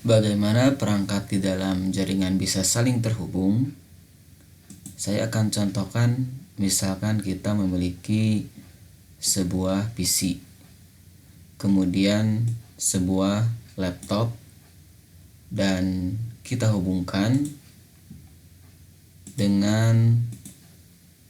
Bagaimana perangkat di dalam jaringan bisa saling terhubung? Saya akan contohkan, misalkan kita memiliki sebuah PC, kemudian sebuah laptop, dan kita hubungkan dengan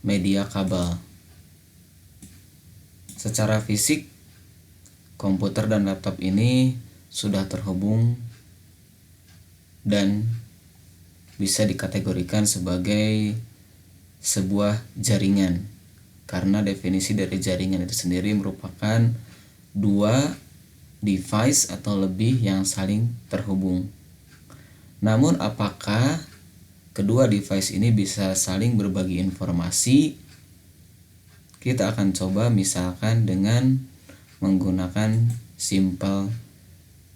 media kabel. Secara fisik, komputer dan laptop ini sudah terhubung dan bisa dikategorikan sebagai sebuah jaringan, karena definisi dari jaringan itu sendiri merupakan dua device atau lebih yang saling terhubung. Namun apakah kedua device ini bisa saling berbagi informasi? Kita akan coba misalkan dengan menggunakan simple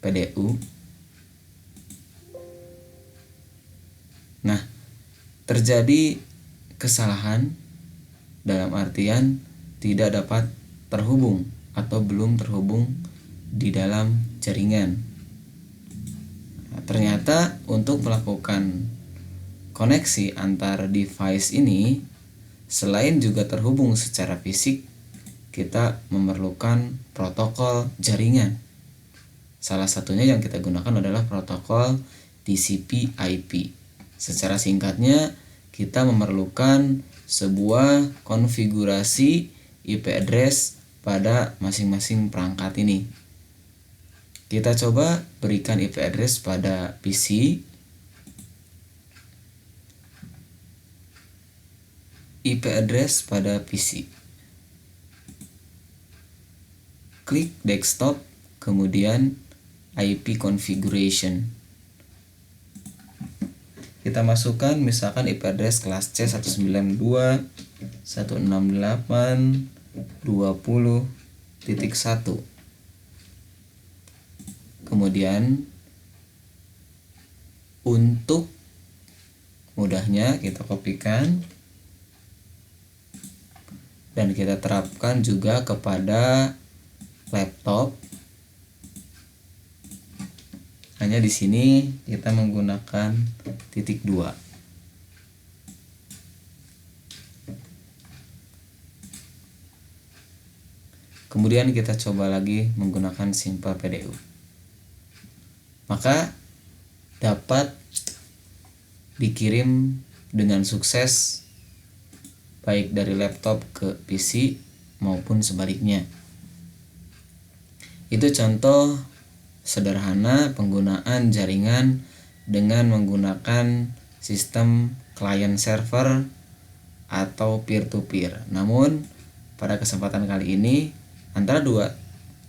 PDU. Nah, terjadi kesalahan dalam artian tidak dapat terhubung atau belum terhubung di dalam jaringan. Nah, ternyata untuk melakukan koneksi antar device ini, selain juga terhubung secara fisik, kita memerlukan protokol jaringan. Salah satunya yang kita gunakan adalah protokol TCP/IP. Secara singkatnya, kita memerlukan sebuah konfigurasi IP address pada masing-masing perangkat ini. Kita coba berikan IP address pada PC. IP address pada PC. Klik desktop, kemudian IP configuration. Kita masukkan misalkan IP address kelas C 192.168.20.1. Kemudian untuk mudahnya kita kopikan dan kita terapkan juga kepada laptop. Hanya di sini kita menggunakan .2. Kemudian kita coba lagi menggunakan simple PDU. Maka dapat dikirim dengan sukses baik dari laptop ke PC maupun sebaliknya. Itu contoh sederhana penggunaan jaringan dengan menggunakan sistem client server atau peer-to-peer. Namun pada kesempatan kali ini antara dua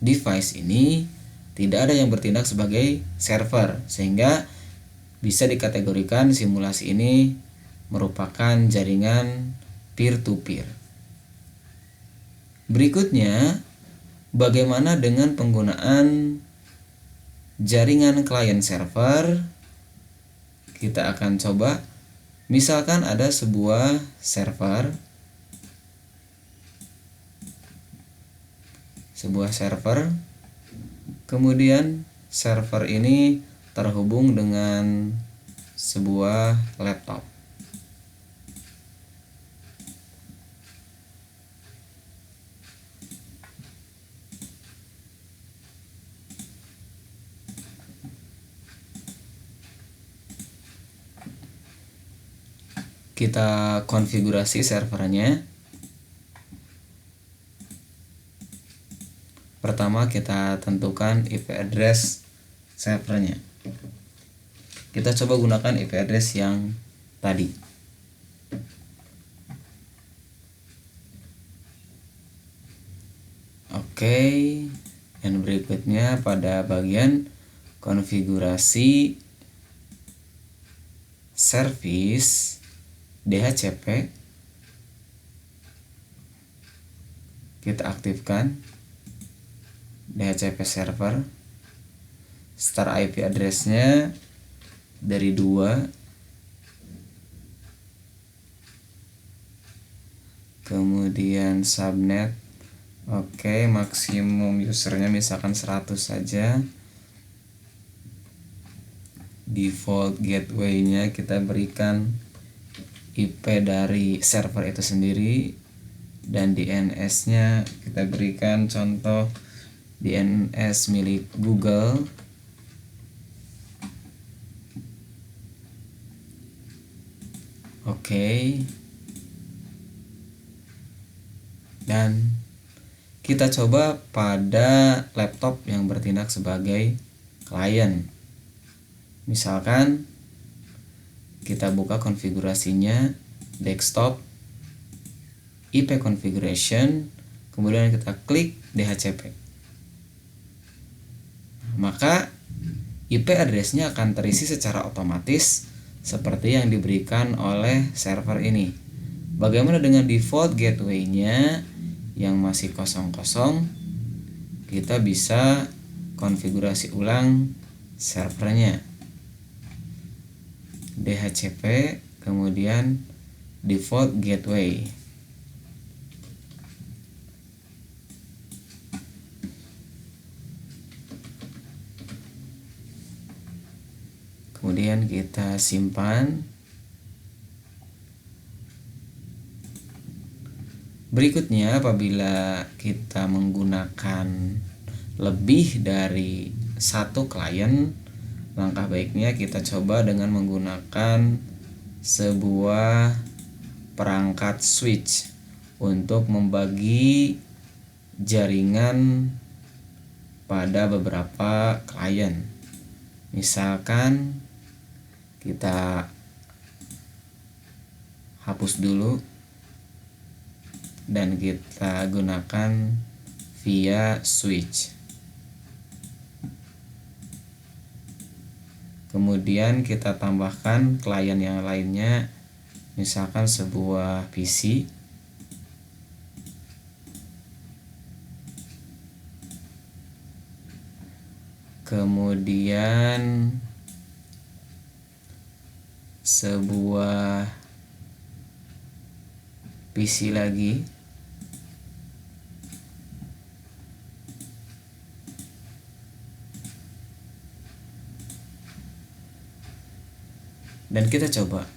device ini tidak ada yang bertindak sebagai server, sehingga bisa dikategorikan simulasi ini merupakan jaringan peer-to-peer. Berikutnya, bagaimana dengan penggunaan jaringan client server? Kita akan coba, misalkan ada sebuah server, kemudian server ini terhubung dengan sebuah laptop. Kita konfigurasi servernya. Pertama kita tentukan IP address servernya. Kita coba gunakan IP address yang tadi. Oke, dan berikutnya pada bagian konfigurasi service DHCP, kita aktifkan DHCP server. Start IP address-nya dari 2, kemudian subnet. Oke, maksimum usernya misalkan 100 saja. default gateway-nya kita berikan IP dari server itu sendiri, dan DNS-nya kita berikan contoh DNS milik Google. Oke. Dan kita coba pada laptop yang bertindak sebagai klien. Misalkan kita buka konfigurasinya, desktop, IP configuration, kemudian kita klik DHCP. Maka IP address-nya akan terisi secara otomatis seperti yang diberikan oleh server ini. Bagaimana dengan default gateway-nya yang masih kosong-kosong? Kita bisa konfigurasi ulang servernya. DHCP, kemudian default gateway. Kemudian kita simpan. Berikutnya, apabila kita menggunakan lebih dari satu klien, langkah baiknya kita coba dengan menggunakan sebuah perangkat switch untuk membagi jaringan pada beberapa klien. Misalkan kita hapus dulu dan kita gunakan via switch. Kemudian kita tambahkan klien yang lainnya, misalkan sebuah PC. Kemudian sebuah PC lagi. Dan kita coba.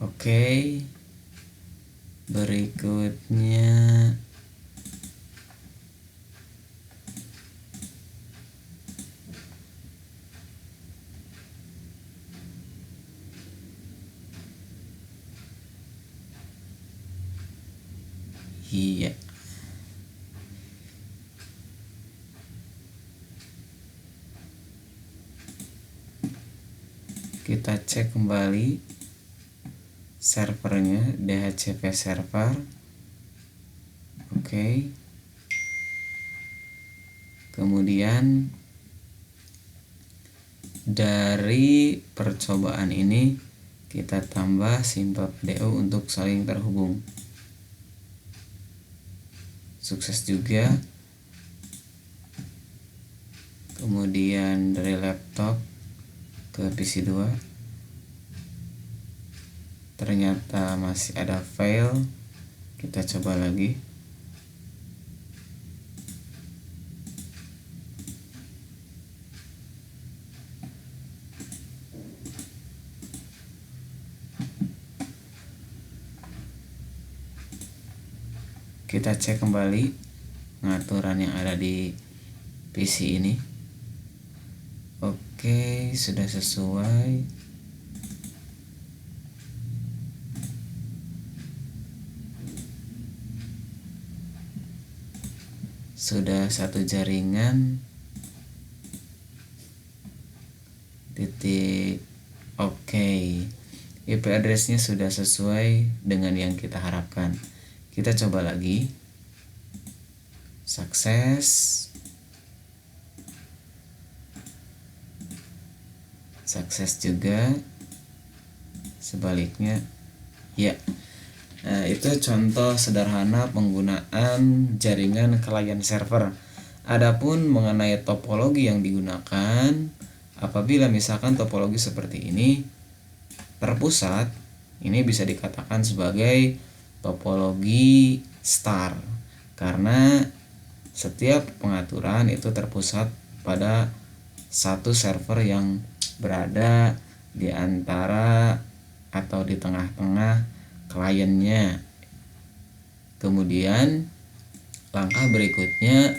Oke. Berikutnya iya. Kita cek kembali servernya, DHCP server. Oke. Kemudian dari percobaan ini kita tambah SIMPAPDO untuk saling terhubung. Sukses juga. Kemudian dari laptop ke PC 2 ternyata masih ada fail. Kita coba lagi. Kita cek kembali pengaturan yang ada di PC ini. Oke, sudah sesuai. Sudah satu jaringan. Titik. Oke. IP address-nya sudah sesuai dengan yang kita harapkan. Kita coba lagi. Sukses. Sukses juga. Sebaliknya, ya. Nah, itu contoh sederhana penggunaan jaringan klien server. Adapun mengenai topologi yang digunakan, apabila misalkan topologi seperti ini terpusat, ini bisa dikatakan sebagai topologi star, karena setiap pengaturan itu terpusat pada satu server yang berada di antara atau di tengah-tengah kliennya. Kemudian langkah berikutnya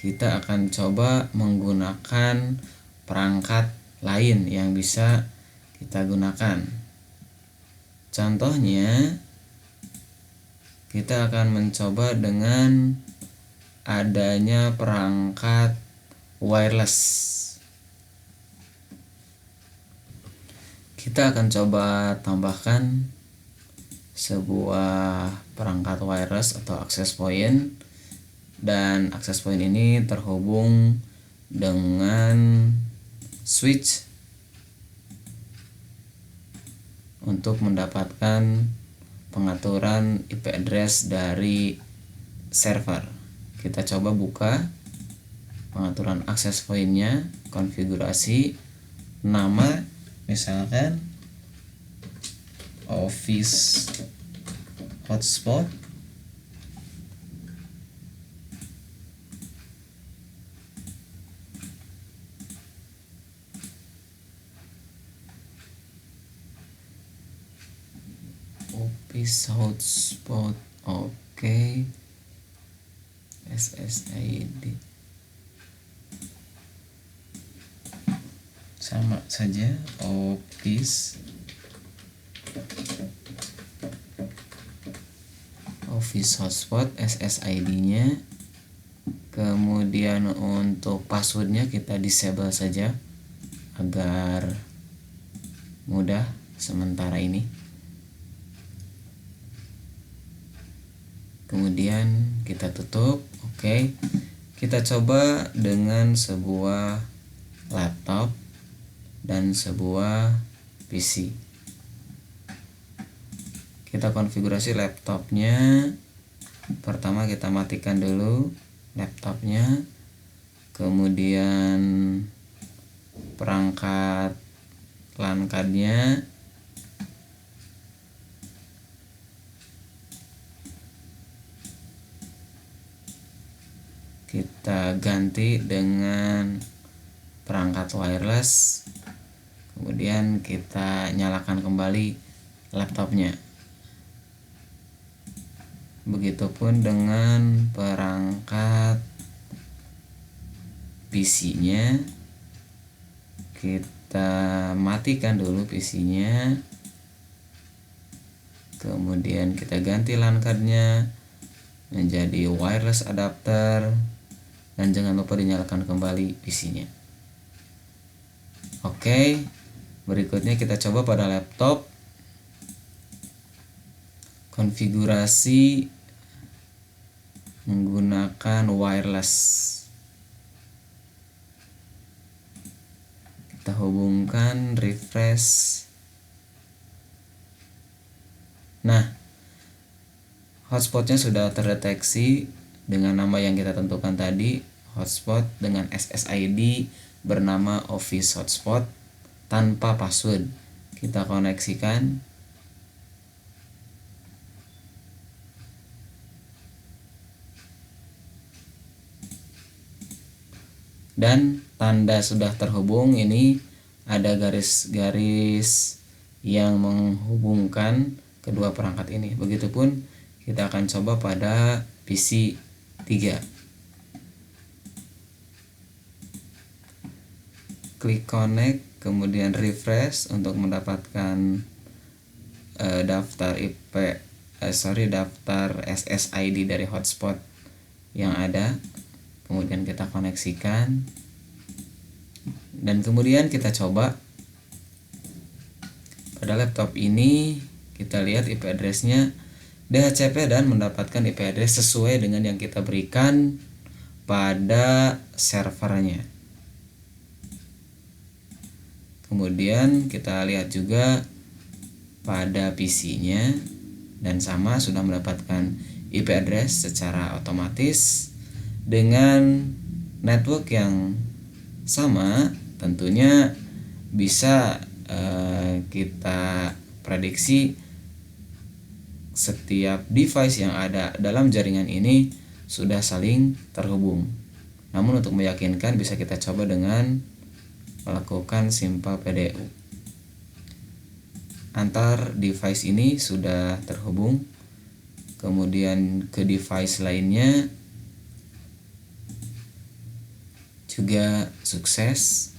kita akan coba menggunakan perangkat lain yang bisa kita gunakan. Contohnya kita akan mencoba dengan adanya perangkat wireless. Kita akan coba tambahkan sebuah perangkat wireless atau access point, dan access point ini terhubung dengan switch untuk mendapatkan pengaturan IP address dari server. Kita coba buka pengaturan access point-nya, konfigurasi, nama misalkan office hotspot, office hotspot, oke. SSID sama saja, office hotspot, SSID-nya. Kemudian untuk passwordnya kita disable saja agar mudah sementara ini. Kemudian kita tutup. Oke. Kita coba dengan sebuah laptop dan sebuah PC. Kita konfigurasi laptopnya. Pertama kita matikan dulu laptopnya, kemudian perangkat LAN card-nya, kita ganti dengan perangkat wireless, kemudian kita nyalakan kembali laptopnya. Begitupun dengan perangkat PC-nya, kita matikan dulu PC-nya, kemudian kita ganti LAN card-nya menjadi wireless adapter, dan jangan lupa dinyalakan kembali PC-nya. Oke, berikutnya kita coba pada laptop. Konfigurasi menggunakan wireless. Kita hubungkan, refresh. Nah, hotspotnya sudah terdeteksi dengan nama yang kita tentukan tadi, hotspot dengan SSID bernama office hotspot tanpa password. Kita koneksikan. Dan tanda sudah terhubung, ini ada garis-garis yang menghubungkan kedua perangkat ini. Begitupun kita akan coba pada PC 3. Klik connect, kemudian refresh untuk mendapatkan daftar daftar SSID dari hotspot yang ada. Kemudian kita koneksikan, dan kemudian kita coba pada laptop ini. Kita lihat IP address-nya DHCP dan mendapatkan IP address sesuai dengan yang kita berikan pada servernya. Kemudian kita lihat juga pada PC-nya, dan sama, sudah mendapatkan IP address secara otomatis dengan network yang sama. Tentunya bisa kita prediksi setiap device yang ada dalam jaringan ini sudah saling terhubung. Namun untuk meyakinkan bisa kita coba dengan melakukan simple PDU. Antar device ini sudah terhubung, kemudian ke device lainnya juga sukses.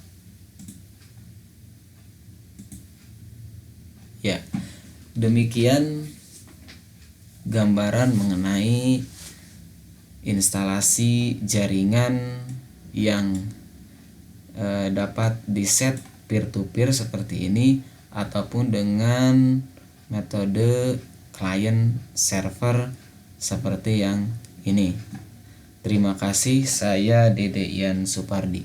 Ya, demikian gambaran mengenai instalasi jaringan yang dapat diset peer-to-peer seperti ini ataupun dengan metode client server seperti yang ini. Terima kasih, saya Dede Ian Supardi.